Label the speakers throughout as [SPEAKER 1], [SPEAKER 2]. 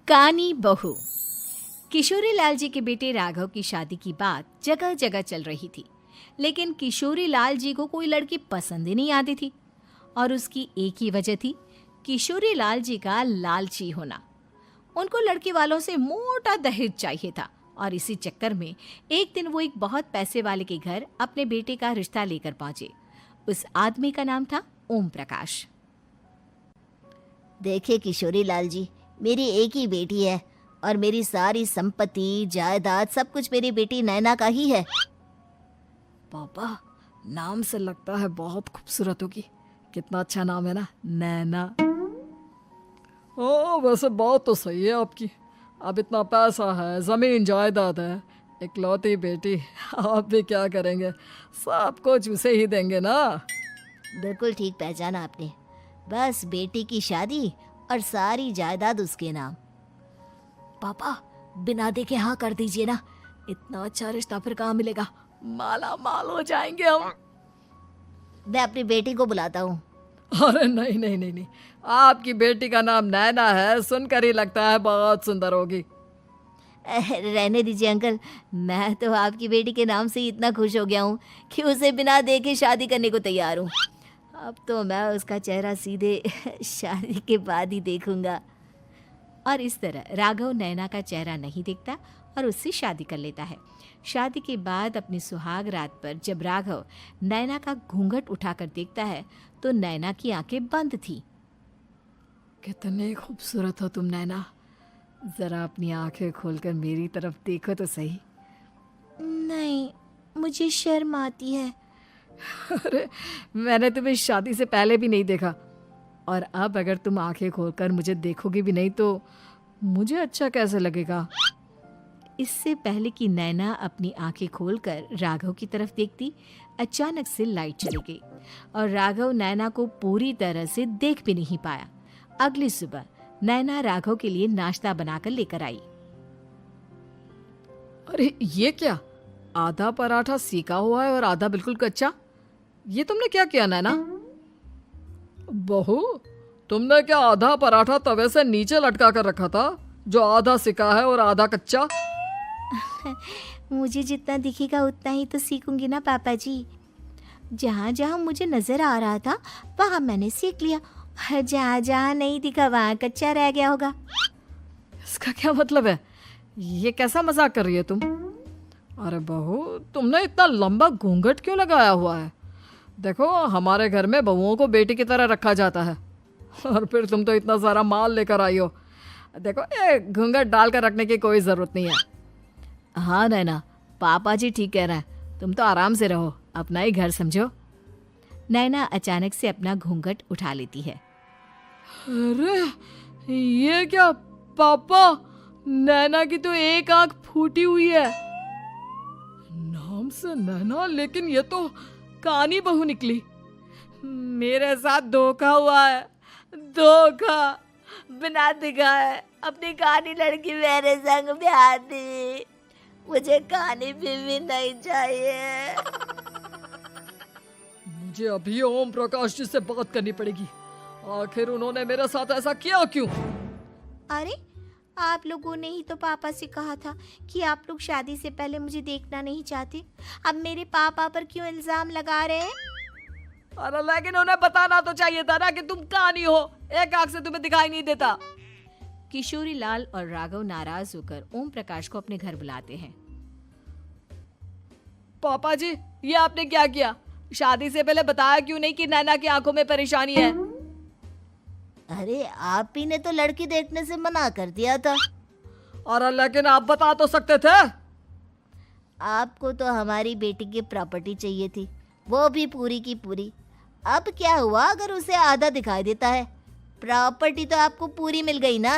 [SPEAKER 1] कानी बहू। किशोरी लाल जी के बेटे राघव की शादी की बात जगह जगह चल रही थी, लेकिन किशोरी लाल जी को कोई लड़की पसंद ही नहीं आती थी। और उसकी एक ही वजह थी, किशोरी लाल जी का लालची होना। उनको लड़की वालों से मोटा दहेज चाहिए था और इसी चक्कर में एक दिन वो एक बहुत पैसे वाले के घर अपने बेटे का रिश्ता लेकर पहुंचे। उस आदमी का नाम था ओम प्रकाश।
[SPEAKER 2] देखिए किशोरी लाल जी, मेरी एक ही बेटी है और मेरी सारी संपत्ति जायदाद सब कुछ मेरी बेटी नैना का ही है।
[SPEAKER 3] पापा, नाम से लगता है बहुत खूबसूरत होगी। कितना अच्छा नाम है ना, नैना। ओ, वैसे बात तो सही है आपकी। अब इतना पैसा है, जमीन जायदाद है, इकलौती बेटी, आप भी क्या करेंगे? सब कुछ उसे ही देंगे ना।
[SPEAKER 2] बिल्कुल ठीक पहचाना आपने। बस बेटी की शादी और सारी जायदाद उसके नाम।
[SPEAKER 3] पापा, बिना देखे हाँ कर दीजिए ना। इतना अच्छा रिश्ता फिर कहाँ मिलेगा? माला माल हो जाएंगे हम।
[SPEAKER 2] मैं अपनी बेटी को बुलाता हूँ।
[SPEAKER 3] अरे नहीं नहीं नहीं नहीं, आपकी बेटी का नाम नैना है, सुनकर ही लगता है बहुत सुंदर होगी।
[SPEAKER 2] रहने दीजिए अंकल, मैं तो आपकी बेटी के नाम से ही इतना खुश हो गया हूँ कि उसे बिना देखे शादी करने को तैयार हूँ। अब तो मैं उसका चेहरा सीधे शादी के बाद ही देखूंगा।
[SPEAKER 1] और इस तरह राघव नैना का चेहरा नहीं देखता और उससे शादी कर लेता है। शादी के बाद अपनी सुहाग रात पर जब राघव नैना का घूंघट उठाकर देखता है तो नैना की आंखें बंद थी।
[SPEAKER 3] कितनी खूबसूरत हो तुम नैना, जरा अपनी आंखें खोलकर मेरी तरफ देखो तो सही।
[SPEAKER 2] नहीं, मुझे शर्म आती है।
[SPEAKER 3] अरे, मैंने तुम्हें शादी से पहले भी नहीं देखा, और अब अगर तुम आंखें खोलकर मुझे देखोगी भी नहीं तो मुझे अच्छा कैसे लगेगा?
[SPEAKER 1] इससे पहले कि नैना अपनी आंखें खोलकर राघव की तरफ देखती, अचानक से लाइट चली गई और राघव नैना को पूरी तरह से देख भी नहीं पाया। अगली सुबह नैना राघव के लिए नाश्ता बनाकर लेकर आई।
[SPEAKER 3] अरे ये क्या, आधा पराठा सीका हुआ है और आधा बिल्कुल कच्चा। ये तुमने क्या किया नैना? बहू, तुमने क्या आधा पराठा तवे से नीचे लटका कर रखा था, जो आधा सिका है और आधा कच्चा?
[SPEAKER 2] मुझे जितना दिखेगा उतना ही तो सीखूंगी ना पापा जी। जहाँ जहाँ मुझे नजर आ रहा था वहाँ मैंने सीख लिया, जहाँ जहाँ नहीं दिखा वहाँ कच्चा रह गया होगा।
[SPEAKER 3] इसका क्या मतलब है? ये कैसा मजाक कर रही है तुम? अरे बहू, तुमने इतना लंबा घूंघट क्यों लगाया हुआ है? देखो, हमारे घर में बहुओं को बेटी की तरह रखा जाता है, और फिर तुम तो इतना सारा माल लेकर आई हो। देखो, ये घूंघट डालकर रखने की कोई ज़रूरत नहीं है। हाँ नैना, पापा जी ठीक कह रहे हैं, तुम तो आराम से रहो, अपना ही घर समझो।
[SPEAKER 1] नैना अचानक से अपना घूंघट उठा लेती है।
[SPEAKER 3] अरे ये क्या पापा, नैना की तो एक आंख फूटी हुई है। नाम से नैना, लेकिन ये तो कानी बहू निकली। मेरे साथ धोखा हुआ है, धोखा।
[SPEAKER 2] बिना दिखाए अपनी कानी लड़की मेरे संग ब्याह दी। मुझे कानी बीवी नहीं चाहिए।
[SPEAKER 3] मुझे अभी ओम प्रकाश जी से बात करनी पड़ेगी। आखिर उन्होंने मेरे साथ ऐसा किया क्यों?
[SPEAKER 2] अरे, आप लोगों ने ही तो पापा से कहा था कि आप लोग शादी से पहले मुझे देखना नहीं चाहते। अब मेरे पापा पर क्यों इल्जाम लगा रहे हैं?
[SPEAKER 3] अरे लेकिन उन्हें बताना तो चाहिए था ना कि तुम कानी हो, एक आंख से तुम्हें दिखाई नहीं देता।
[SPEAKER 1] किशोरी लाल और राघव नाराज होकर ओम प्रकाश को अपने घर बुलाते हैं।
[SPEAKER 3] पापा जी, ये आपने क्या किया? शादी से पहले बताया क्यों नहीं कि नैना की आंखों में परेशानी है?
[SPEAKER 2] अरे, आप ही ने तो लड़की देखने से मना कर दिया था।
[SPEAKER 3] और लेकिन आप बता तो सकते थे।
[SPEAKER 2] आपको तो हमारी बेटी की प्रॉपर्टी चाहिए थी, वो भी पूरी की पूरी। अब क्या हुआ अगर उसे आधा दिखाई देता है? प्रॉपर्टी तो आपको पूरी मिल गई ना।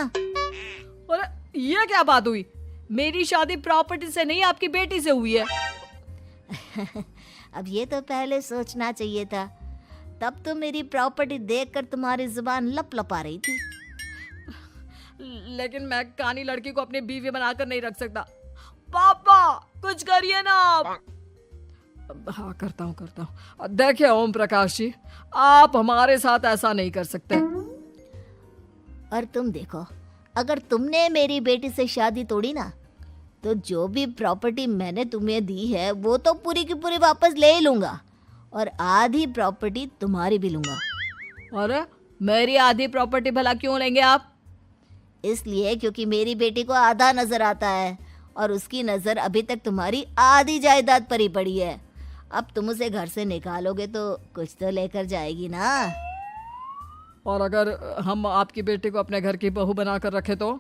[SPEAKER 3] अरे ये क्या बात हुई? मेरी शादी प्रॉपर्टी से नहीं, आपकी बेटी से हुई है।
[SPEAKER 2] अब ये तो पहले सोचना चाहिए था, तब तो मेरी प्रॉपर्टी देखकर तुम्हारी जुबान लप लपा रही थी।
[SPEAKER 3] लेकिन मैं कानी लड़की को अपनी बीवी बनाकर नहीं रख सकता। पापा, कुछ करिए ना आप। हाँ, करता हूँ। देखिए ओम प्रकाश जी, आप हमारे साथ ऐसा नहीं कर सकते।
[SPEAKER 2] और तुम देखो, अगर तुमने मेरी बेटी से शादी तोड़ी ना, तो जो भी प्रॉपर्टी मैंने तुम्हें दी है वो तो पूरी की पूरी वापस ले ही लूँगा, और आधी प्रॉपर्टी तुम्हारी भी लूँगा।
[SPEAKER 3] अरे मेरी आधी प्रॉपर्टी भला क्यों लेंगे आप?
[SPEAKER 2] इसलिए क्योंकि मेरी बेटी को आधा नजर आता है और उसकी नज़र अभी तक तुम्हारी आधी जायदाद पर ही पड़ी है। अब तुम उसे घर से निकालोगे तो कुछ तो लेकर जाएगी ना।
[SPEAKER 3] और अगर हम आपकी बेटी को अपने घर की बहू बना कर रखे तो?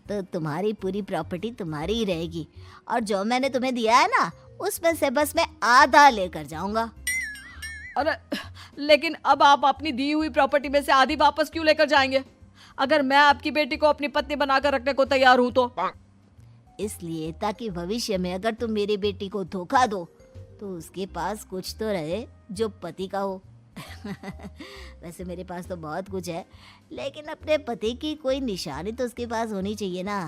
[SPEAKER 2] तो तुम्हारी पूरी प्रॉपर्टी तुम्हारी ही रहेगी, और जो मैंने तुम्हें दिया है ना, उसमें से बस मैं आधा लेकर जाऊंगा।
[SPEAKER 3] अरे लेकिन अब आप अपनी दी हुई प्रॉपर्टी में से आधी वापस क्यों लेकर जाएंगे? अगर मैं आपकी बेटी को अपनी पत्नी बनाकर रखने को तैयार हूं तो?
[SPEAKER 2] इसलिए ताकि भविष्य में अगर तुम मेरी बेटी को धोखा दो तो उसके पास कुछ तो रहे जो पति का हो। वैसे मेरे पास तो बहुत कुछ है, लेकिन अपने पति की कोई निशानी तो उसके पास होनी चाहिए ना।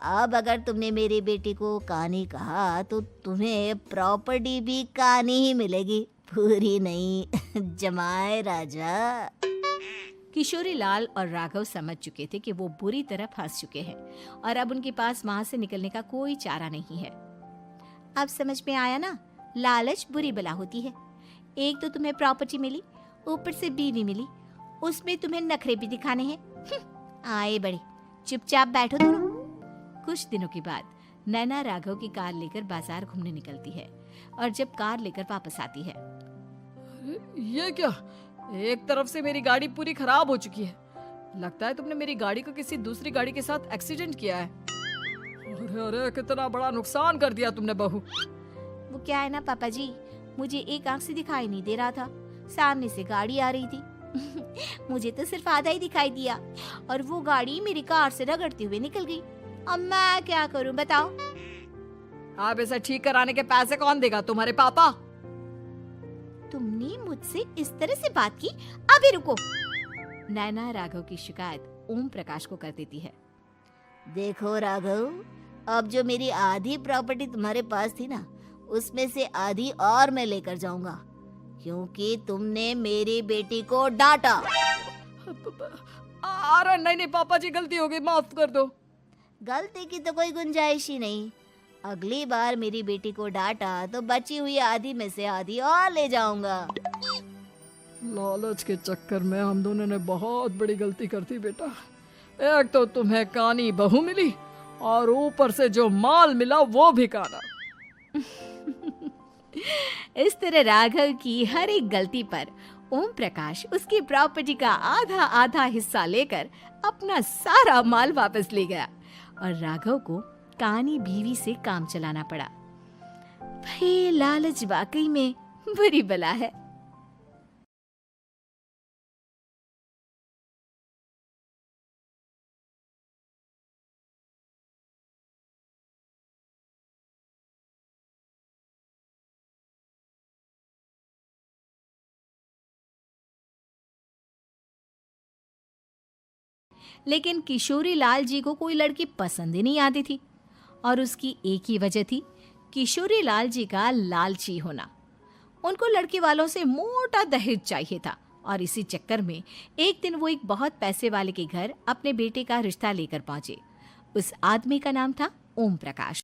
[SPEAKER 2] अब अगर तुमने मेरी बेटी को कानी कहा तो तुम्हें प्रॉपर्टी भी कानी ही मिलेगी, पूरी नहीं। जमाए राजा।
[SPEAKER 1] किशोरी लाल और राघव समझ चुके थे कि वो बुरी तरह फंस चुके हैं और अब उनके पास वहां से निकलने का कोई चारा नहीं है। अब समझ में आया ना, लालच बुरी बला होती है। एक तो तुम्हें प्रॉपर्टी मिली, ऊपर से बीवी मिली, उसमें तुम्हें नखरे भी दिखाने हैं। आए बड़े, चुपचाप बैठो दोनों। कुछ दिनों के बाद नैना राघव की कार लेकर बाजार घूमने निकलती है और जब कार लेकर वापस आती है,
[SPEAKER 3] ये क्या? एक तरफ से मेरी गाड़ी पूरी खराब हो चुकी है। लगता है तुमने मेरी गाड़ी को किसी दूसरी गाड़ी के साथ एक्सीडेंट किया है। अरे अरे कितना बड़ा नुकसान कर दिया तुमने बहू।
[SPEAKER 1] वो क्या है ना पापा जी, मुझे एक आंख से दिखाई नहीं दे रहा था, सामने से गाड़ी आ रही थी। मुझे तो सिर्फ आधा ही दिखाई दिया और वो गाड़ी मेरी कार से रगड़ते हुए निकल गई। अब मैं क्या करूं बताओ?
[SPEAKER 3] आप इसे ठीक कराने के पैसे कौन देगा? तुम्हारे पापा?
[SPEAKER 1] तुमने मुझसे इस तरह से बात की? अभी रुको। नैना राघव की शिकायत ओम प्रकाश को कर देती है।
[SPEAKER 2] देखो राघव, अब जो मेरी आधी प्रॉपर्टी तुम्हारे पास थी ना, उसमें से आधी और मैं लेकर जाऊंगा, क्योंकि तुमने मेरी बेटी को डांटा।
[SPEAKER 3] अरे नहीं नहीं पापा जी, गलती हो गई, माफ कर दो।
[SPEAKER 2] गलती की तो कोई गुंजाइश ही नहीं। अगली बार मेरी बेटी को डांटा तो बची हुई आधी में से आधी और ले जाऊंगा।
[SPEAKER 3] लालच के चक्कर में हम दोनों ने बहुत बड़ी गलती कर दी बेटा। एक तो तुम्हें कानी बहू मिली और ऊपर से जो माल मिला वो भी काना।
[SPEAKER 1] इस तरह राघव की हर एक गलती पर ओम प्रकाश उसकी प्रॉपर्टी का आधा आधा हिस्सा लेकर अपना सारा माल वापस ले गया और राघव को कानी बीवी से काम चलाना पड़ा। भाई लालच वाकई में बुरी बला है। लेकिन किशोरी लाल जी को कोई लड़की पसंद ही नहीं आती थी और उसकी एक ही वजह थी, किशोरी लाल जी का लालची होना। उनको लड़की वालों से मोटा दहेज चाहिए था और इसी चक्कर में एक दिन वो एक बहुत पैसे वाले के घर अपने बेटे का रिश्ता लेकर पहुंचे। उस आदमी का नाम था ओम प्रकाश।